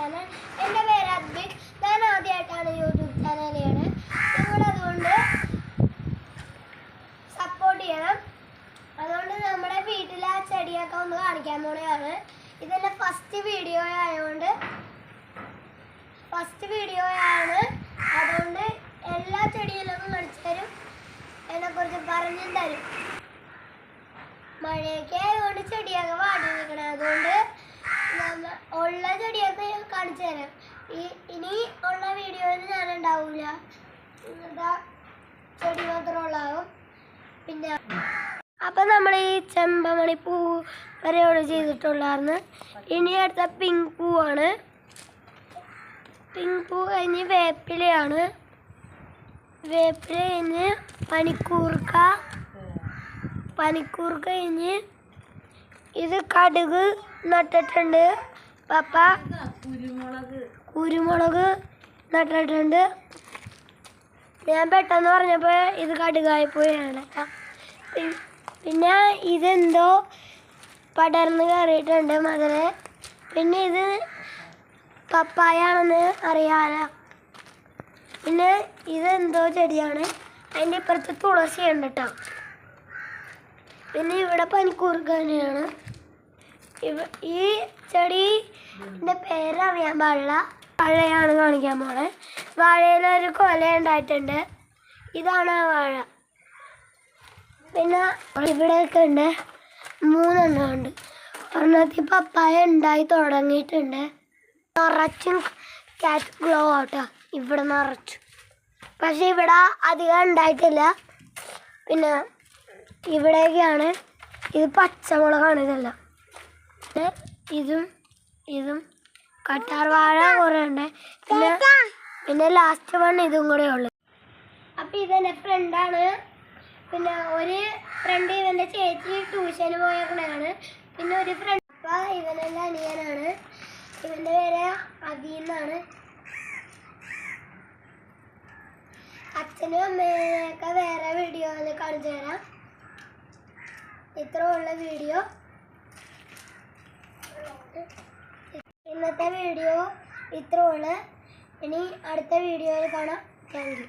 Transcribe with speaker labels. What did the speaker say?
Speaker 1: Channel. എൻ്റെ പേര് അദ്വിക്. ഞാൻ ആദ്യമായിട്ടാണ് യൂട്യൂബ് ചാനൽ ചെയ്യണത്. നിങ്ങളതുകൊണ്ട് സപ്പോർട്ട് ചെയ്യണം. അതുകൊണ്ട് നമ്മുടെ വീട്ടിലെ ആ ചെടിയൊക്കെ ഒന്ന് കാണിക്കാൻ പോണെയാണ്. ഇതെൻ്റെ ഫസ്റ്റ് വീഡിയോ ആയതുകൊണ്ട് അതുകൊണ്ട് എല്ലാ ചെടിയിലൊന്നും കാണിച്ചു തരും, എന്നെക്കുറിച്ച് പറഞ്ഞും തരും. മഴയൊക്കെ ആയതുകൊണ്ട് ചെടിയൊക്കെ വാടി നിൽക്കണം. അതുകൊണ്ട് ഉള്ള ചെടിയൊക്കെ കാണിച്ചു തരാം. ഇനി ഉള്ള വീഡിയോയിൽ ഞാൻ ഉണ്ടാവില്ല, ഇങ്ങനത്തെ ചെടി മാത്രം ഉള്ളാകും. പിന്നെ അപ്പം നമ്മൾ ഈ ചെമ്പമണി പൂ വരെയോട് ചെയ്തിട്ടുള്ളായിരുന്നു. ഇനി അടുത്ത പിങ്ക് പൂവാണ്. പിങ്ക് പൂ കഴിഞ്ഞ് വേപ്പിലയാണ്. വേപ്പില കഴിഞ്ഞ് പനിക്കൂർക്ക കഴിഞ്ഞ് ഇത് കടുക് നട്ടിട്ടുണ്ട്. പപ്പ കുരുമുളക് നട്ടിട്ടുണ്ട്. ഞാൻ പെട്ടെന്ന് പറഞ്ഞപ്പോൾ ഇത് കടുകായിപ്പോയാണ്. പിന്നെ ഇതെന്തോ പടർന്ന് കയറിയിട്ടുണ്ട് മകളെ. പിന്നെ ഇത് പപ്പായാണെന്ന് അറിയാലോ. പിന്നെ ഇതെന്തോ ചെടിയാണ്. അതിൻ്റെ ഇപ്പുറത്ത് തുളസി ഉണ്ട് കേട്ടോ. പിന്നെ ഇവിടെ പനിക്കൂർക്ക തന്നെയാണ്. ഈ ചെടിൻ്റെ പേരറിയാൻ പാടില്ല. വാഴയാണ് കാണിക്കാൻ പോണേ. വാഴയിലൊരു കൊല ഉണ്ടായിട്ടുണ്ട്. ഇതാണ് ആ വാഴ. പിന്നെ ഇവിടെയൊക്കെ ഉണ്ട്, 3 എണ്ണം ഉണ്ട്. ഒരെണ്ണത്തിൽ പപ്പായ ഉണ്ടായി തുടങ്ങിയിട്ടുണ്ട്. നിറച്ചും കാറ്റ് ഗ്ലോ ആട്ടോ ഇവിടെ നിറച്ചു. പക്ഷെ ഇവിടെ അധികം ഉണ്ടായിട്ടില്ല. പിന്നെ ഇവിടെയൊക്കെയാണ്. ഇത് പച്ചമുളകാണ് ഇതെല്ലാം. ഇതും കറ്റാർ വാഴ കുറേ ഉണ്ട്. പിന്നെ ലാസ്റ്റ് ഇതും കൂടെ ഉള്ളു. അപ്പം ഇതെൻ്റെ ഫ്രണ്ടാണ്. പിന്നെ ഒരു ഫ്രണ്ട് ഇവൻ്റെ ചേച്ചി ട്യൂഷന് പോയേക്കണതാണ്. പിന്നെ ഒരു ഫ്രണ്ട് അപ്പം ഇവനെൻ്റെ അനിയനാണ്. ഇവൻ്റെ പേര് അദീന്നാണ്. അച്ഛനും അമ്മയൊക്കെ വേറെ വീഡിയോയിൽ കാണിച്ചു തരാം. ഇത്രയുള്ള വീഡിയോ. ഇന്നത്തെ വീഡിയോ ഇത്രയുള്ള. ഇനി അടുത്ത വീഡിയോയിൽ കാണാം. Thank you.